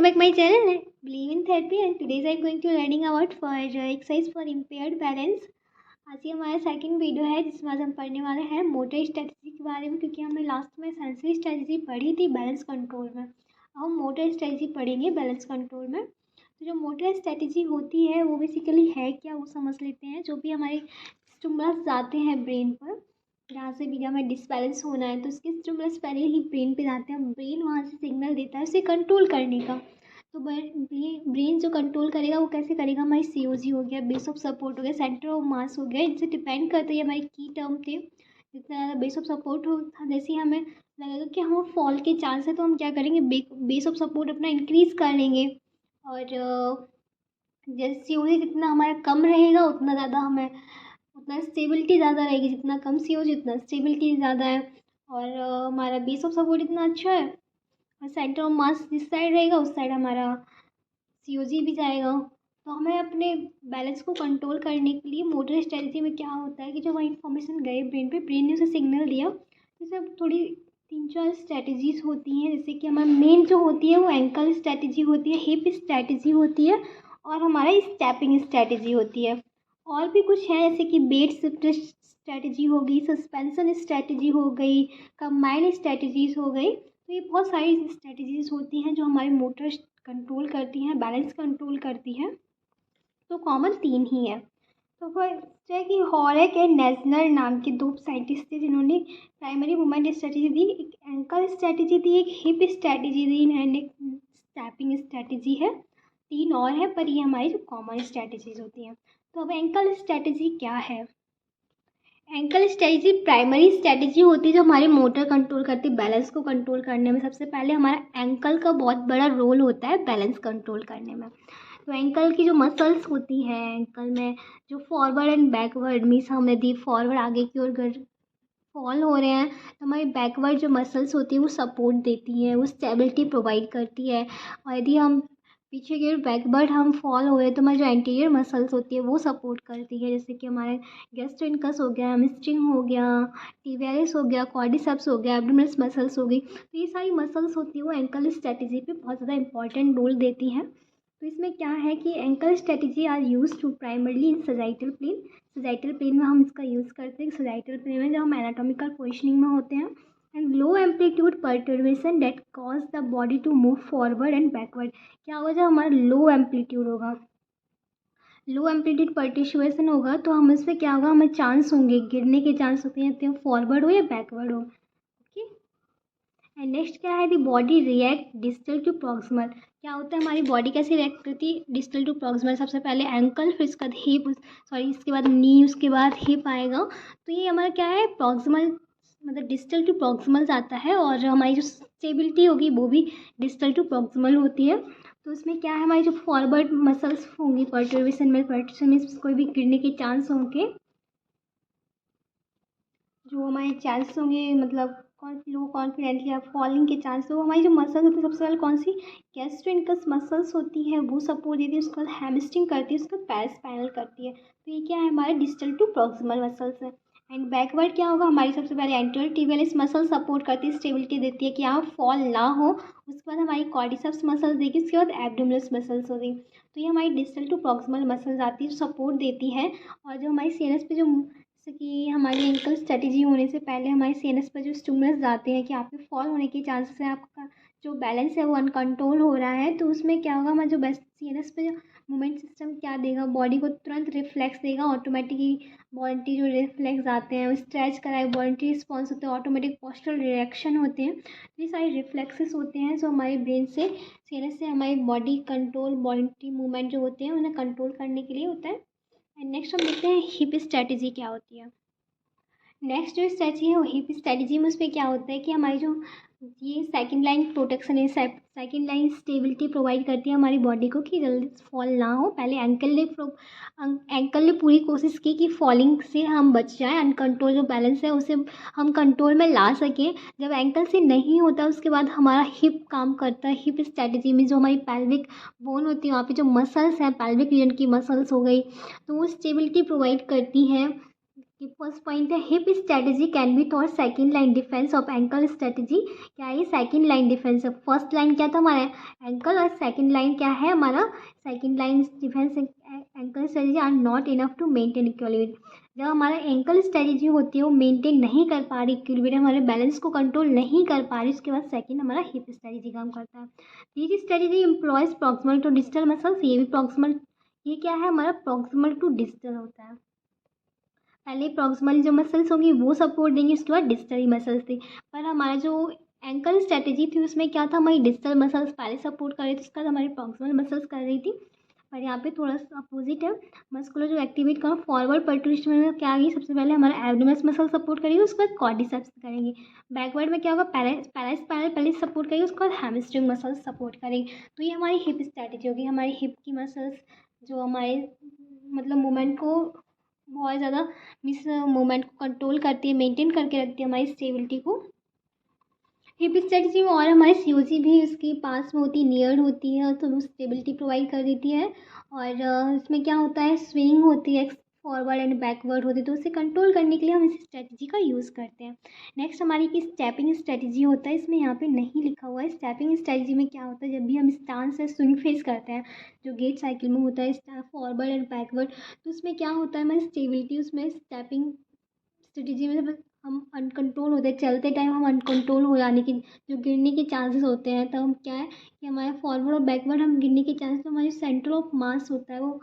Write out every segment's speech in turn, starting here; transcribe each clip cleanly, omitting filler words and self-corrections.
back my channel Believe in Therapy and today I am going to learning about for exercise for impaired balance। आज ये हमारा second video है जिसमें आज हम पढ़ने वाले हैं मोटर स्ट्रेटजी के बारे में, क्योंकि हमने लास्ट में सेंसरी स्ट्रेटजी पढ़ी थी बैलेंस कंट्रोल में। अब हम मोटर स्ट्रेटजी पढ़ेंगे बैलेंस कंट्रोल में। तो जो मोटर स्ट्रेटजी होती है वो बेसिकली है क्या, वो समझ लेते हैं। जो भी हमारे स्टिमुलस जाते हैं ब्रेन पर, जहाँ से भी हमें डिसबैलेंस होना है तो उसके स्टिमुलस पहले ही ब्रेन पे जाते हैं। ब्रेन वहाँ से सिग्नल देता है उसे कंट्रोल करने का। तो ब्रेन जो कंट्रोल करेगा वो कैसे करेगा, हमारी सीओजी हो गया, बेस ऑफ सपोर्ट हो गया, सेंटर ऑफ मास हो गया, इनसे डिपेंड करते हैं हमारी की टर्म थे। जितना ज़्यादा बेस ऑफ सपोर्ट हो, जैसे ही हमें लगेगा कि हम फॉल के चांस है तो हम क्या करेंगे, बेस ऑफ सपोर्ट अपना इंक्रीज़ कर लेंगे। और जैसे सीओजी जितना हमारा कम रहेगा उतना ज़्यादा हमें उतना स्टेबिलिटी ज़्यादा रहेगी, जितना कम सीओजी उतना स्टेबिलिटी ज़्यादा है। और हमारा बेस ऑफ सपोर्ट इतना अच्छा है और सेंटर ऑफ मास जिस साइड रहेगा उस साइड हमारा सीओजी भी जाएगा। तो हमें अपने बैलेंस को कंट्रोल करने के लिए मोटर स्ट्रेटजी में क्या होता है कि जो वहाँ इन्फॉर्मेशन गए ब्रेन पे, ब्रेन ने उसे सिग्नल दिया। जैसे थोड़ी 3-4 स्ट्रैटेजीज होती हैं, जैसे कि हमारा मेन जो होती है वो एंकल स्ट्रैटेजी होती है, हिप स्ट्रैटेजी होती है और हमारा स्टेपिंग स्ट्रैटेजी होती है। और भी कुछ है जैसे कि बेट शिफ्ट स्ट्रैटेजी हो गई, सस्पेंशन स्ट्रैटेजी हो गई, कंबाइंड स्ट्रैटेजीज हो गई। तो ये बहुत सारी स्ट्रैटेजीज होती हैं जो हमारी मोटर कंट्रोल करती हैं, बैलेंस कंट्रोल करती हैं। तो कॉमन 3 ही है। तो फर्स्ट है कि हॉरेक एंड नेजनर नाम के 2 साइंटिस्ट थे जिन्होंने प्राइमरी मूवमेंट स्ट्रैटेजी दी। एक एंकल स्ट्रैटेजी दी, एक हिप स्ट्रैटेजी दी एंड एक स्टेपिंग स्ट्रैटेजी है। 3 और है पर ये हमारी जो कॉमन स्ट्रैटेजीज होती हैं। तो अब एंकल स्ट्रैटेजी क्या है। एंकल स्ट्रैटेजी प्राइमरी स्ट्रैटेजी होती है जो हमारी मोटर कंट्रोल करती है, बैलेंस को कंट्रोल करने में। सबसे पहले हमारा एंकल का बहुत बड़ा रोल होता है बैलेंस कंट्रोल करने में। तो एंकल की जो मसल्स होती हैं, एंकल में जो फॉरवर्ड एंड बैकवर्ड मीन्स हम यदि फॉरवर्ड आगे की ओर फॉल हो रहे हैं तो हमारी बैकवर्ड जो मसल्स होती है वो सपोर्ट देती हैं, वो स्टेबिलिटी प्रोवाइड करती है। और यदि हम पीछे की ओर बैकवर्ड हम फॉल हो रहे हैं तो हमारी जो एंटीरियर मसल्स होती है वो सपोर्ट करती है, जैसे कि हमारे गैस्ट्रोइनकस हो गया, हैमस्ट्रिंग हो गया, टिबियालिस हो गया, क्वाड्रिसेप्स हो गया, एब्डोमिनल मसल्स हो गई। तो ये सारी मसल्स होती है वो एंकल स्ट्रैटेजी पे बहुत ज़्यादा इंपॉर्टेंट रोल देती हैं। तो इसमें क्या है कि ankle strategy are use to primarily in sagittal plane. Sagittal plane में हम इसका यूज़ करते हैं। सजाइटल प्लेन में जब हम एनाटॉमिकल पोजिशनिंग में होते हैं and low amplitude perturbation that cause the body to move forward and backward. क्या होगा, जब हमारा लो एम्पलीट्यूड होगा, लो एम्पलीट्यूड पर्टिशुएशन होगा तो हम इसमें क्या होगा, हमें चांस होंगे गिरने के चांस होते हैं, फॉरवर्ड हो या बैकवर्ड हो। ओके। एंड नेक्स्ट क्या है, the body react distal to proximal. क्या होता है, हमारी बॉडी कैसे रिएक्ट करती है डिस्टल टू प्रॉक्सिमल। सबसे पहले एंकल, फिर इसके बाद हिप, इसके बाद नी, उसके बाद हिप आएगा। तो ये हमारा क्या है, प्रॉक्सिमल मतलब डिस्टल टू प्रॉक्सिमल आता है और हमारी जो स्टेबिलिटी होगी वो भी डिस्टल टू प्रॉक्सिमल होती है। तो इसमें क्या है, हमारी जो फॉरवर्ड मसल्स होंगी पर्टर्बेशन में कोई भी गिरने के चांस होंगे, जो हमारे चांस होंगे मतलब लो कॉन्फिडेंटली या फॉलिंग के चांस, तो हमारी जो मसल्स होती है सबसे पहले कौन सी, गैस्ट्रोइनकस मसल्स होती है वो सपोर्ट देती है, उसके बाद हैमस्ट्रिंग करती है, उसके बाद पैरास्पाइनल करती है। तो ये क्या है, हमारे डिस्टल टू प्रॉक्सिमल मसल्स है। एंड बैकवर्ड क्या होगा, हमारी सबसे पहले एंटीरियर टिबियालिस मसल सपोर्ट करती है, स्टेबिलिटी देती है कि यहाँ फॉल ना हो। उसके बाद हमारी क्वाड्रिसेप्स मसल्स देगी, उसके बाद एब्डोमिनल मसल्स होगी। तो ये हमारी डिस्टल टू प्रॉक्सिमल मसल्स आती है, सपोर्ट देती है। और जो हमारी सीएनएस पे जो जैसे कि हमारी एंकल स्ट्रैटेजी होने से पहले हमारे सीएनएस पर जो स्टिमुलस जाते हैं कि आपके फॉल होने के चांसेस है, आपका जो बैलेंस है वो अनकंट्रोल हो रहा है, तो उसमें क्या होगा, हमारा जो बेस्ट सीएनएस पे मूवमेंट सिस्टम क्या देगा, बॉडी को तुरंत रिफ्लेक्स देगा। ऑटोमेटिकली बॉडी जो रिफ्लेक्स आते हैं, स्ट्रेच कराए, बॉडी रिस्पॉन्स होते हैं, ऑटोमेटिक पोस्चरल रिएक्शन होते हैं। तो ये सारे रिफ्लेक्सेस होते हैं जो हमारे ब्रेन से सीएनएस से हमारी बॉडी कंट्रोल, बॉडी मूवमेंट जो होते हैं उन्हें कंट्रोल करने के लिए होता है। एंड नेक्स्ट हम देखते हैं हिप स्ट्रैटेजी क्या होती है। नेक्स्ट जो स्ट्रैटेजी है वो हिप स्ट्रैटेजी में उसमें क्या होता है कि हमारी जो ये सेकंड लाइन प्रोटेक्शन है, सेकंड लाइन स्टेबिलिटी प्रोवाइड करती है हमारी बॉडी को कि जल्दी फॉल ना हो। पहले एंकल ने पूरी कोशिश की कि फॉलिंग से हम बच जाएं, अनकंट्रोल जो बैलेंस है उसे हम कंट्रोल में ला सकें। जब एंकल से नहीं होता उसके बाद हमारा हिप काम करता है। हिप स्ट्रैटेजी में जो हमारी पैल्विक बोन होती है, वहाँ पे जो मसल्स हैं, पैल्विक रीजन की मसल्स हो गई, तो वो स्टेबिलिटी प्रोवाइड करती हैं कि फर्स्ट पॉइंट है hip strategy can be thought second line defence of ankle strategy. क्या है? सेकंड लाइन डिफेंस है। फर्स्ट लाइन क्या था हमारा? एंकल, और सेकंड लाइन क्या है हमारा? Second line defense. Ankle strategy are not enough to maintain equilibrium. जब हमारा एंकल स्ट्रेटजी होती है वो मेंटेन नहीं कर पा रही इक्विलिब्रियम, हमारे बैलेंस को कंट्रोल नहीं कर पा रही, उसके बाद सेकंड हमारा हिप स्ट्रेटजी काम करता है। ये strategy employs proximal to distal muscles. ये भी प्रॉक्सिमल, ये क्या है हमारा? प्रॉक्सिमल टू डिस्टल होता है। पहले प्रॉक्सिमल जो मसल्स होंगी वो सपोर्ट देंगी, उसके बाद डिस्टल मसल्स थी। पर हमारा जो एंकल स्ट्रेटजी थी उसमें क्या था? हमारी डिस्टल मसल्स पहले सपोर्ट कर रही थी, उसके बाद हमारी प्रॉक्सिमल मसल्स कर रही थी। पर यहाँ पे थोड़ा सा अपोजिट है। मस्कुलर जो एक्टिवेट करो फॉरवर्ड प्रोट्रूशन में क्या आएगी? सबसे पहले हमारा एब्डोमेनस मसल सपोर्ट करेगी, उसके बाद क्वाड्रिसेप्स करेंगे। बैकवर्ड में क्या होगा? पैरेस पैरेल पहले सपोर्ट करेगी, उसके बाद हैमस्ट्रिंग मसल्स सपोर्ट करेगी। तो ये हमारी हिप स्ट्रेटजी होगी। हमारी हिप की मसल्स जो हमारे मतलब मूवमेंट को बहुत ज़्यादा मूवमेंट को कंट्रोल करती है, मेंटेन करके रखती है हमारी स्टेबिलिटी को। हिप स्ट्रेटजी में और हमारी सीओजी भी उसके पास में होती है, नियर होती है, तो वो स्टेबिलिटी प्रोवाइड कर देती है। और इसमें क्या होता है? स्विंग होती है, फॉरवर्ड एंड बैकवर्ड होती है, तो उसे कंट्रोल करने के लिए हम इस स्ट्रेटजी का यूज़ करते हैं। नेक्स्ट हमारी की स्टेपिंग स्ट्रेटजी होता है। इसमें यहाँ पे नहीं लिखा हुआ है। स्टेपिंग स्ट्रेटजी में क्या होता है? जब भी हम स्टांस से स्विंग फेस करते हैं, जो गेट साइकिल में होता है फॉरवर्ड एंड बैकवर्ड, तो उसमें क्या होता है? हमारी स्टेबिलिटी उसमें स्टेपिंग स्ट्रेटजी में जब हम अनकंट्रोल होते हैं, चलते टाइम हम अनकंट्रोल हो जाने की, जो गिरने के चांसेस होते हैं, तब हम क्या है कि हमारे फॉरवर्ड और बैकवर्ड हम गिरने के चांसेस, तो हमारी सेंटर ऑफ मास होता है वो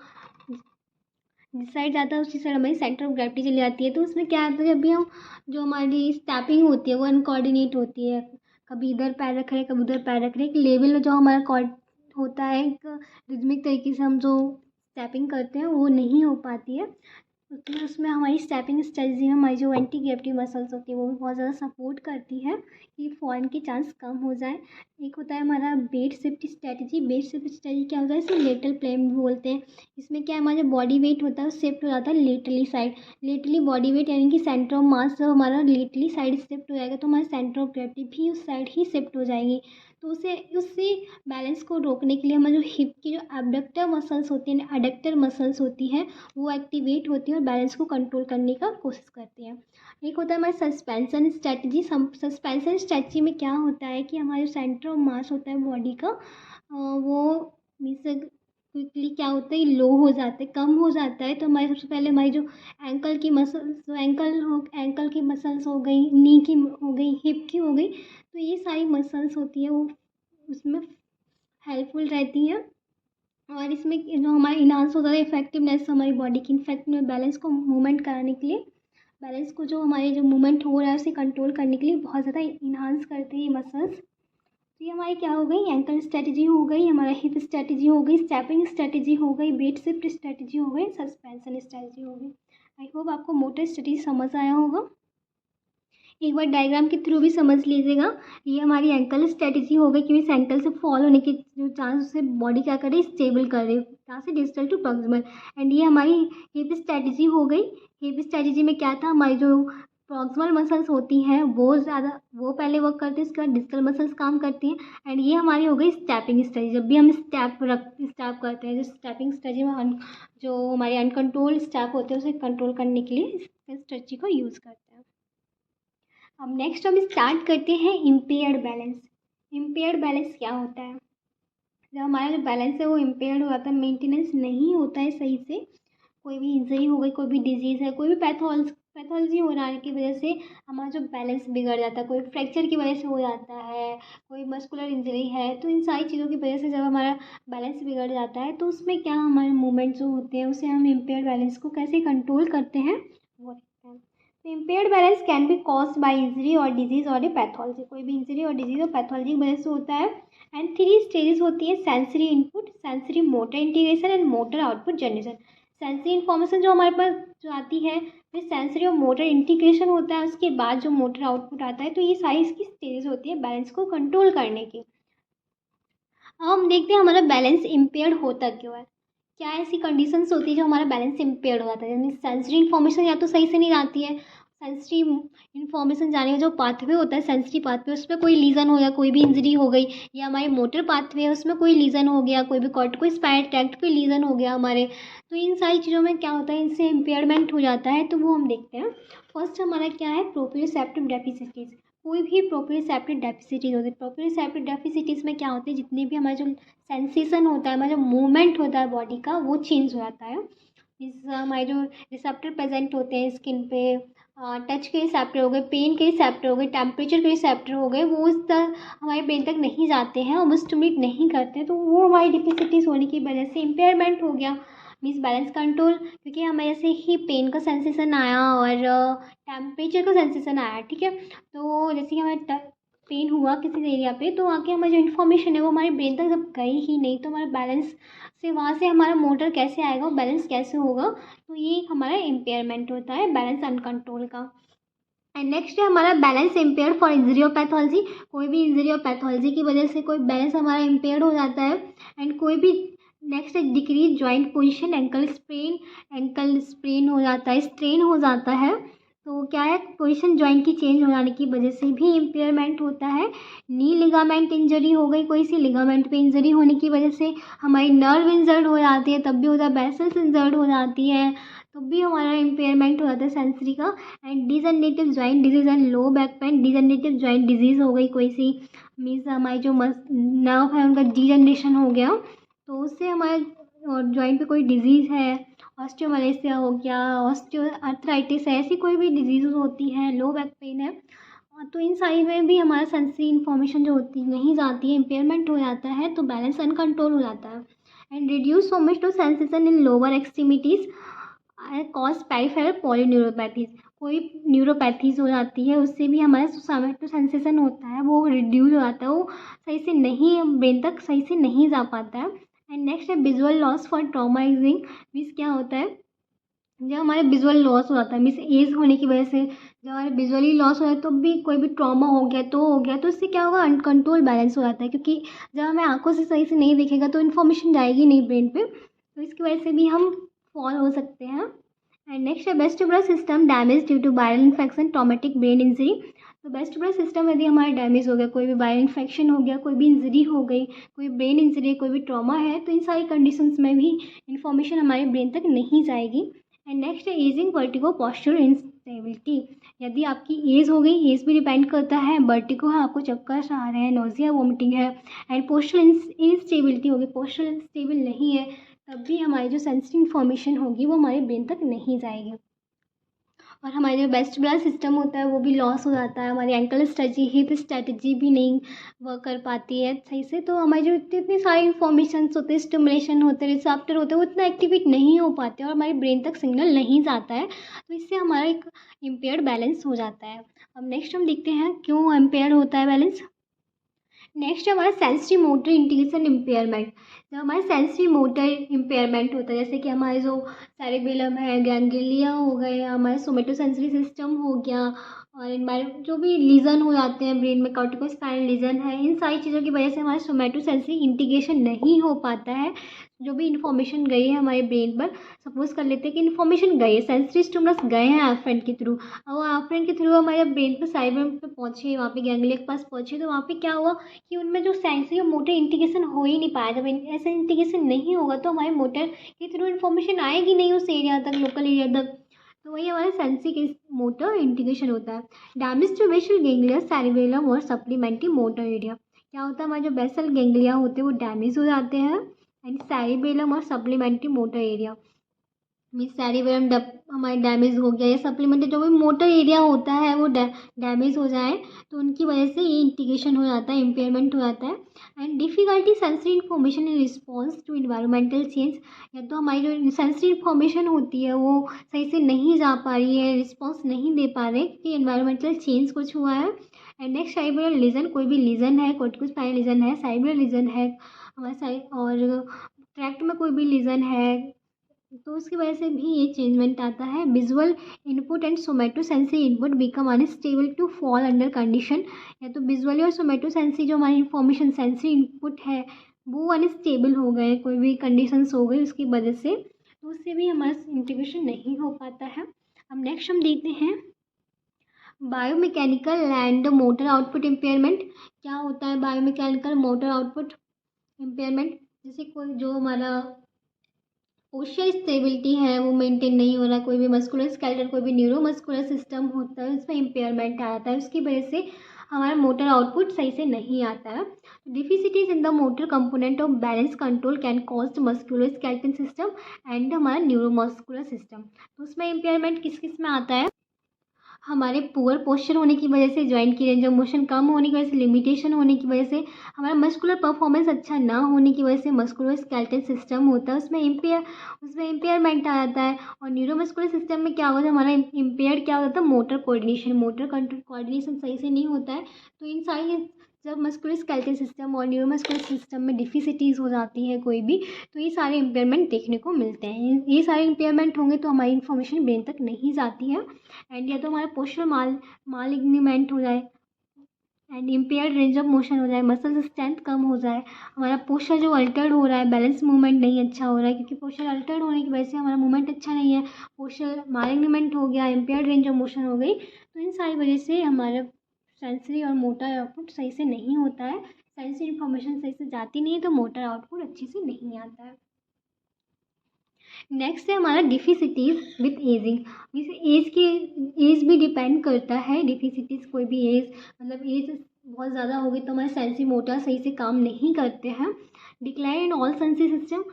जिस साइड जाता है उसी साइड हमारी सेंटर ऑफ ग्रेविटी चली जाती है। तो उसमें क्या होता है? जब भी हम जो हमारी स्टेपिंग होती है वो अनकोऑर्डिनेट होती है, कभी इधर पैर रख रहे हैं, कभी उधर पैर रख रहे हैं, एक लेवल जो हमारा कॉर्ड होता है, एक रिदमिक तरीके से हम जो स्टेपिंग करते हैं वो नहीं हो पाती है। उसमें उसमें हमारी स्टेपिंग स्ट्रेटजी में हमारी जो एंटी ग्रेविटी मसल्स होती है वो भी बहुत ज़्यादा सपोर्ट करती है कि फॉल के चांस कम हो जाए। एक होता है हमारा bed shift strategy. Bed shift strategy क्या होता है? इसे लेटरल प्लेन भी बोलते हैं। इसमें क्या है? हमारा जो बॉडी वेट होता है वो शिफ्ट हो जाता है laterally side. Laterally body weight यानी कि सेंटर ऑफ मास जब हमारा लेटरली साइड शिफ्ट हो जाएगा तो हमारा सेंटर ऑफ ग्रेविटी भी उस साइड ही शिफ्ट हो जाएगी। तो उससे बैलेंस को रोकने के लिए हमारे जो हिप की जो एबडक्टर मसल्स होती हैं, एडक्टर मसल्स होती हैं, वो एक्टिवेट होती है और बैलेंस को कंट्रोल करने का कोशिश करती हैं। एक होता है हमारा सस्पेंशन स्ट्रेटजी। सस्पेंशन स्ट्रेटजी में क्या होता है कि हमारे सेंटर ऑफ मास होता है बॉडी का, वो मीन्स क्विकली क्या होता है? लो हो जाता है, कम हो जाता है। तो हमारे सबसे पहले हमारी जो एंकल की मसल्स, एंकल की मसल्स हो गई, नी की हो गई, हिप की हो गई, तो ये सारी मसल्स होती है वो उसमें हेल्पफुल रहती हैं। और इसमें जो हमारा इन्हांस होता है इफेक्टिवनेस हमारी बॉडी की इनफैक्ट में बैलेंस को मूवमेंट कराने के लिए, बैलेंस को जो हमारे जो मूवमेंट हो रहा है उसे कंट्रोल करने के लिए बहुत ज़्यादा इन्हांस करते हैं ये मसल्स। तो ये हमारी क्या हो गई? एंकल स्ट्रेटजी हो गई, हमारा हिप स्ट्रेटजी हो गई, स्टेपिंग स्ट्रेटजी हो गई, वेट शिफ्ट स्ट्रेटजी हो गई, सस्पेंशन स्ट्रेटजी हो गई। आई होप आपको मोटर स्ट्रेटजी समझ आया होगा। एक बार डायग्राम के थ्रू भी समझ लीजिएगा। ये हमारी एंकल स्ट्रेटजी हो गई क्योंकि इस एंकल से फॉल होने के जो चांस उसे बॉडी क्या कर रही है? स्टेबल कर रही है, यहाँ से डिस्टल टू प्रॉक्सिमल। एंड ये हमारी हिप स्ट्रेटजी हो गई। हिप स्ट्रेटजी में क्या था? हमारी जो प्रॉक्सिमल मसल्स होती हैं वो पहले वर्क करती है, उसके बाद डिस्टल मसल्स काम करती हैं। एंड ये हमारी हो गई स्टेपिंग स्ट्रेटजी। जब भी हम स्टेप करते हैं, जो स्टेपिंग स्ट्रेटजी में जो हमारे अनकंट्रोल स्टेप होते हैं उसे कंट्रोल करने के लिए इस स्ट्रेटजी को यूज़ करते हैं। अब नेक्स्ट हम स्टार्ट करते हैं इम्पेयर्ड बैलेंस। इम्पेयर्ड बैलेंस क्या होता है? जब हमारा जो बैलेंस है वो इम्पेयर्ड हो जाता है, मेंटेनेंस नहीं होता है सही से, कोई भी इंजरी हो गई, कोई भी डिजीज़ है, कोई भी पैथोलॉजी हो जाने की वजह से हमारा जो बैलेंस बिगड़ जाता है, कोई फ्रैक्चर की वजह से हो जाता है, कोई मस्कुलर इंजरी है, तो इन सारी चीज़ों की वजह से जब हमारा बैलेंस बिगड़ जाता है तो उसमें क्या हमारे मूवमेंट जो होते हैं उसे हम इम्पेयर्ड बैलेंस को कैसे कंट्रोल करते हैं वो देखते हैं। तो impaired balance can be caused by injury और डिजीज और ए पैथोलॉजी। कोई भी इंजरी और डिजीज और पैथोलॉजी की वजह से होता है। एंड 3 स्टेजेस होती है: sensory input, sensory motor integration and motor output generation. Sensory information जो हमारे पास जो आती है फिर सेंसरी और मोटर इंटीग्रेशन होता है, उसके बाद जो मोटर आउटपुट आता है। तो ये सारी इसकी स्टेजेस होती है बैलेंस को कंट्रोल करने की। अब हम देखते हैं हमारा बैलेंस इम्पेयर्ड होता क्यों है। क्या ऐसी कंडीशंस होती है जो हमारा बैलेंस इम्पेयर्ड हो जाता है? यानी सेंसरी इन्फॉर्मेशन या तो सही से नहीं आती है, सेंसिटिव इन्फॉर्मेशन जाने का जो पाथवे होता है, सेंसिटिव पाथवे, उसमें कोई लीजन हो गया, कोई भी इंजरी हो गई, या हमारे मोटर पाथवे है उसमें कोई लीजन हो गया, कोई भी कॉर्टिकोस्पाइनल ट्रैक्ट पे लीजन हो गया हमारे, तो इन सारी चीज़ों में क्या होता है, इनसे इम्पेयरमेंट हो जाता है। तो वो हम देखते हैं। फर्स्ट हमारा क्या है, प्रोप्रियोसेप्टिव डेफिसिटीज़। कोई भी प्रोप्रियोसेप्टिव डेफिसिटीज़ होती है। प्रोप्रियोसेप्टिव डेफिसिटीज़ में क्या होते हैं, जितने भी हमारे जो सेंसेशन होता है, हमारा जो मूवमेंट होता है बॉडी का, वो चेंज हो जाता है। इस हमारे जो रिसेप्टर प्रेजेंट होते हैं स्किन पे, टच के रिसेप्टर हो गए, पेन के रिसेप्टर हो गए, टेम्परेचर के रिसेप्टर हो गए, वो उस तक हमारे ब्रेन तक नहीं जाते हैं और वो स्टिमुलेट नहीं करते, तो वो हमारी डिफिसिटीज़ होने की वजह से इम्पेयरमेंट हो गया। मीन्स बैलेंस कंट्रोल, क्योंकि हमें जैसे ही पेन का सेंसेशन आया और टेम्परेचर का सेंसेशन आया, ठीक है, तो जैसे कि हमें पेन हुआ किसी एरिया पे, तो वहाँ की हमारी जो इन्फॉर्मेशन है वो हमारे ब्रेन तक जब गई ही नहीं, तो हमारा बैलेंस से वहाँ से हमारा मोटर कैसे आएगा, बैलेंस कैसे होगा, तो ये हमारा इम्पेयरमेंट होता है बैलेंस अनकंट्रोल का। एंड नेक्स्ट है हमारा बैलेंस इम्पेयर फॉर इंजरी और पैथोलॉजी। कोई भी इंजरी और पैथोलॉजी की वजह से कोई बैलेंस हमारा इम्पेयर हो जाता है। एंड कोई भी नेक्स्ट है decrease joint position, ankle sprain हो जाता है, स्ट्रेन हो जाता है, तो क्या है, पोजीशन जॉइंट की चेंज हो जाने की वजह से भी इम्पेयरमेंट होता है। नी लिगामेंट इंजरी हो गई, कोई सी लिगामेंट पे इंजरी होने की वजह से हमारी नर्व इंजर्ड हो जाती है, तब भी होता है, वेसल्स इंजर्ड हो जाती है, तब भी हमारा इम्पेयरमेंट हो जाता है सेंसरी का। And degenerative joint disease and low back pain, degenerative joint disease हो गई कोई सी, मीन्स हमारी जो नर्व है उनका डिजनरेशन हो गया, तो उससे हमारे जॉइंट पे कोई डिजीज़ है, ऑस्टियोमलेसिया हो गया, ऑस्टियो आर्थराइटिस है, ऐसी कोई भी डिजीज़ होती है, लो बैक पेन है, तो इन सारी में भी हमारा सेंसरी इन्फॉर्मेशन जो होती नहीं जाती है, इम्पेयरमेंट हो जाता है, तो बैलेंस अनकंट्रोल हो जाता है। And reduce so much to sensation in lower extremities cause peripheral polyneuropathies. कोई न्यूरोपैथीज हो जाती है, उससे भी हमारा सोमैटो सेंसेशन होता है वो रिड्यूस हो जाता है, वो सही से नहीं ब्रेन तक सही से नहीं जा पाता है। एंड नेक्स्ट है विजुअल लॉस फॉर ट्रॉमाइजिंग। मीन्स क्या होता है, जब हमारे विजुअल लॉस हो जाता है, मीन्स एज होने की वजह से जब हमारे विजुअली लॉस हो जाए, तो भी कोई भी ट्रॉमा हो गया तो उससे क्या होगा, अनकंट्रोल बैलेंस हो जाता है, क्योंकि जब हमें आंखों से सही से नहीं दिखेगा तो इन्फॉर्मेशन जाएगी नहीं ब्रेन पे, तो इसकी वजह से भी हम फॉल हो सकते हैं। एंड नेक्स्ट है vestibular system damage due to viral infection, traumatic brain injury. तो वेस्टिबुलर सिस्टम यदि हमारा डैमेज हो गया, कोई भी वायरल इन्फेक्शन हो गया, कोई भी इंजरी हो गई, कोई ब्रेन इंजरी, कोई भी ट्रॉमा है, तो इन सारी कंडीशंस में भी इन्फॉर्मेशन हमारे ब्रेन तक नहीं जाएगी। एंड नेक्स्ट है एजिंग, वर्टिगो, पोस्चर इंस्टेबिलिटी। यदि आपकी एज हो गई, एज भी डिपेंड करता है, वर्टिगो है, आपको चक्कर आ रहे हैं, नोजिया वोमिटिंग है, एंड पोस्चर इंस्टेबिलिटी होगी, पोस्चर इंस्टेबल नहीं है, तब भी हमारी जो सेंसिटिव इन्फॉर्मेशन होगी वो हमारे ब्रेन तक नहीं जाएगी, और हमारे जो वेस्टिबुलर सिस्टम होता है वो भी लॉस हो जाता है, हमारी एंकल स्ट्रेटजी, हिप स्ट्रेटजी भी नहीं वर्क कर पाती है सही से, तो हमारे जो इतनी सारी इन्फॉर्मेशन होते हैं, स्टिमुलेशन होते हैं, रिसेप्टर होते हैं, वो इतना एक्टिवेट नहीं हो पाते और हमारे ब्रेन तक सिग्नल नहीं जाता है, तो इससे हमारा एक इम्पेयर्ड बैलेंस हो जाता है। अब नेक्स्ट हम देखते हैं क्यों इम्पेयर्ड होता है बैलेंस। नेक्स्ट हमारा सेंसरी मोटर इंटीग्रेशन इम्पेयरमेंट। जब हमारा सेंसरी मोटर इम्पेयरमेंट होता है, जैसे कि हमारे जो सेरेबेलम है, गैंग्लिया हो गए, हमारे सोमेटोसेंसरी सिस्टम हो गया, और हमारे जो भी लीजन हो जाते हैं ब्रेन में, कॉर्टिकोस्पाइनल लीजन है, इन सारी चीज़ों की वजह से हमारा सोमेटोसेंसरी इंटीग्रेशन नहीं हो पाता है। जो भी इन्फॉर्मेशन गई है हमारे ब्रेन पर, सपोज कर लेते हैं कि इन्फॉर्मेशन गई है, सेंसरी स्टिमुलस गए हैं एफरेंट के थ्रू, और वो एफरेंट के थ्रू हमारे ब्रेन पर साइबर पे पहुँचे, वहाँ पे गैंग्लिया के पास पहुँचे, तो वहाँ पे क्या हुआ कि उनमें जो सेंसरी और मोटर इंटीग्रेशन हो ही नहीं पाया। जब ऐसा इंटीग्रेशन नहीं होगा तो हमारे मोटर के थ्रू इन्फॉर्मेशन आएगी नहीं उस एरिया तक, लोकल एरिया तक, तो वही हमारा सेंसरी के मोटर इंटीग्रेशन होता है। Damage to basal ganglia, cerebellum और सप्लीमेंट्री मोटर एरिया। क्या होता है, हमारे जो बेसल गैंग्लिया होते हैं वो डैमेज हो जाते हैं, एंड सेरिबेलम और supplementary motor area, means cerebellum हमारे डैमेज हो गया, या सप्लीमेंट्री जो भी मोटर एरिया होता है वो डैमेज हो जाए, तो उनकी वजह से ये इंटीग्रेशन हो जाता है, इम्पेयरमेंट हो जाता है। And difficulty sensory information in response to environmental change. या तो हमारी जो सेंसरी इन्फॉर्मेशन होती है वो सही से नहीं जा पा रही है, रिस्पॉन्स नहीं दे पा रहे कि इन्वायरमेंटल चेंज कुछ हुआ है। एंड नेक्स्ट सेरिब्रल लीजन, कोई भी लीजन है, कॉर्टिकोस्पाइनल लीजन है, सेरिब्रल लीजन है हमारे साइड, और ट्रैक्ट में कोई भी लीजन है, तो उसकी वजह से भी ये चेंजमेंट आता है। Visual input and somatosensory input become unstable to fall under condition. या तो विजुअली और सोमेटो सेंसरी जो हमारी इंफॉर्मेशन सेंसरी इनपुट है वो अनस्टेबल हो गए, कोई भी कंडीशंस हो गई उसकी वजह से, तो उससे भी हमारा इंटीग्रेशन नहीं हो पाता है। अब नेक्स्ट हम देखते हैं biomechanical and motor output impairment. क्या होता है बायोमैकेनिकल मोटर आउटपुट इम्पेयरमेंट? जैसे कोई जो हमारा पोस्चर स्टेबिलिटी है वो मेंटेन नहीं हो रहा, कोई भी मस्कुलर स्केलेटल कोई भी न्यूरोमस्कुलर सिस्टम होता है उसमें इम्पेयरमेंट आ जाता है, उसकी वजह से हमारा मोटर आउटपुट सही से नहीं आता है। Deficits in the motor component of balance control can cause muscular skeletal system and हमारा न्यूरोमस्कुलर सिस्टम। तो उसमें इम्पेयरमेंट किस किस में आता है? हमारे पुअर पोस्चर होने की वजह से, जॉइंट की रेंज ऑफ मोशन कम होने की वजह से, लिमिटेशन होने की वजह से, हमारा मस्कुलर परफॉर्मेंस अच्छा ना होने की वजह से मस्कुलर स्केलेटल सिस्टम होता है उसमें इम्पेयरमेंट आ जाता है। और न्यूरोमस्कुलर सिस्टम में क्या होता है? हमारा इम्पेयर्ड क्या होता है? Motor coordination, motor control coordination सही से नहीं होता है। तो इन सारी, जब मस्कुलर स्केलेटल सिस्टम और न्यूरोमस्कुलर सिस्टम में डिफिसिटीज़ हो जाती है कोई भी, तो ये सारे इम्पेयरमेंट देखने को मिलते हैं। ये सारे इम्पेयरमेंट होंगे तो हमारी इन्फॉर्मेशन ब्रेन तक नहीं जाती है, एंड या तो हमारा पोस्चर मालिग्नीमेंट हो जाए and impaired range of motion हो जाए, मसल स्ट्रेंथ कम हो जाए, हमारा पोस्चर जो अल्टर्ड हो रहा है, बैलेंस मूवमेंट नहीं अच्छा हो रहा है, क्योंकि पोस्चर अल्टर्ड होने की वजह से हमारा मूवमेंट अच्छा नहीं है, पोस्चर मालिग्नीमेंट हो गया, इम्पेयर्ड रेंज ऑफ मोशन हो गई, तो इन सारी वजह से हमारा सेंसरी और मोटर आउटपुट सही से नहीं होता है। सेंसरी इन्फॉर्मेशन सही से जाती नहीं है तो मोटर आउटपुट अच्छे से नहीं आता है। नेक्स्ट है हमारा डिफिसिटीज़ विथ एजिंग। जैसे एज भी डिपेंड करता है। डिफिसिटीज़ कोई भी एज, मतलब एज बहुत ज़्यादा होगी तो हमारे सेंसरी मोटर सही से काम नहीं करते हैं। Decline in all sensory system,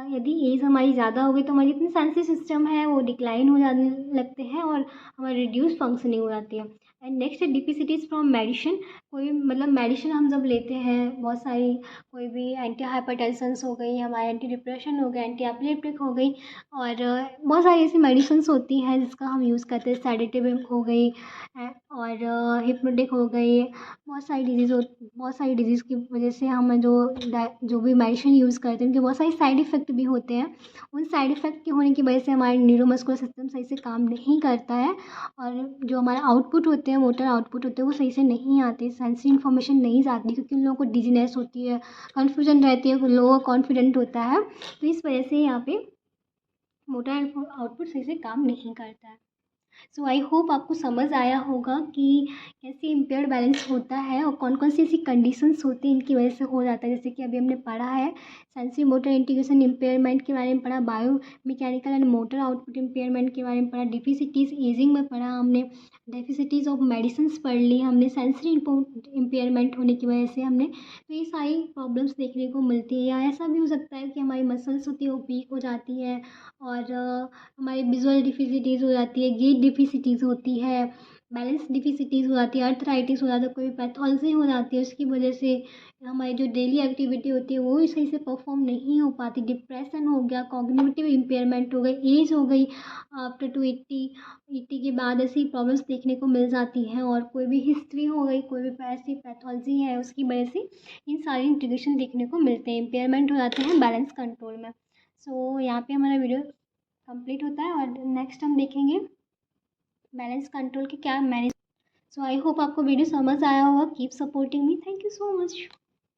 यदि एज हमारी ज़्यादा होगी तो हमारी जितनी सेंसरी सिस्टम है वो डिक्लाइन हो जाने लगते हैं और हमारी रिड्यूस फंक्शनिंग हो जाती है। एंड नेक्स्ट है डिफिसिटीज़ फ्रॉम मेडिसिन। कोई मतलब मेडिसिन हम जब लेते हैं बहुत सारी, कोई भी एंटी हाइपरटेंशंस हो गई, हमारे एंटी डिप्रेशन हो गए, एंटी एपिलेप्टिक हो गई, और बहुत सारी ऐसी मेडिसिन्स होती हैं जिसका हम यूज़ करते हैं। सेडेटिव हो गई और हिप्नोटिक हो गई, बहुत सारी डिजीज़ की वजह से हम जो भी मेडिसिन यूज़ करते हैं उनके बहुत सारे साइड इफ़ेक्ट भी होते हैं। उन साइड इफ़ेक्ट के होने की वजह से हमारे न्यूरोमस्कुलर सिस्टम सही से काम नहीं करता है, और जो हमारा आउटपुट होते हैं, मोटर आउटपुट होते हैं, वो सही से नहीं आते, सेंसरी इन्फॉर्मेशन नहीं जाती, क्योंकि उन लोगों को डिजीनेस होती है, कन्फ्यूजन रहती है, लोअर कॉन्फिडेंट होता है, तो इस वजह से यहाँ पे मोटर आउटपुट सही से काम नहीं करता है। सो आई होप आपको समझ आया होगा कि कैसे इम्पेयर्ड बैलेंस होता है और कौन कौन सी ऐसी कंडीशंस होती हैं इनकी वजह से हो जाता है। जैसे कि अभी हमने पढ़ा है सेंसरी मोटर इंटीग्रेशन इम्पेयरमेंट के बारे में पढ़ा, bio mechanical and motor output impairment के बारे में पढ़ा, डिफिसिटीज़ एजिंग में पढ़ा हमने, डेफिसिटीज़ ऑफ मेडिसिन्स पढ़ ली हमने, सेंसरी इम्पेयरमेंट होने की वजह से हमने। तो ये सारी प्रॉब्लम्स देखने को मिलती है। या ऐसा भी हो सकता है कि हमारी मसल्स होती है वो वीक हो जाती है, और हमारी विजुअल डिफिसिटीज़ हो जाती है, गेट डिफिसिटीज़ होती है, बैलेंस डिफिसिटीज़ हो जाती है, अर्थराइटिस हो जाता है, कोई पैथोलॉजी हो जाती है, उसकी वजह से हमारी जो डेली एक्टिविटी होती है वो भी सही से परफॉर्म नहीं हो पाती, डिप्रेशन हो गया, कॉग्निटिव इम्पेयरमेंट हो गई, एज हो गई, आफ्टर टू 80 के बाद ऐसी प्रॉब्लम्स देखने को मिल जाती हैं, और कोई भी हिस्ट्री हो गई, कोई भी ऐसी पैथोलॉजी है उसकी वजह से इन सारी इंटीग्रेशन देखने को मिलते हैं, इम्पेयरमेंट हो जाते हैं बैलेंस कंट्रोल में। सो यहाँ पे हमारा वीडियो कंप्लीट होता है, और नेक्स्ट हम देखेंगे बैलेंस कंट्रोल के क्या मैनेज। सो आई होप आपको वीडियो समझ आया होगा। Keep supporting me, thank you so much.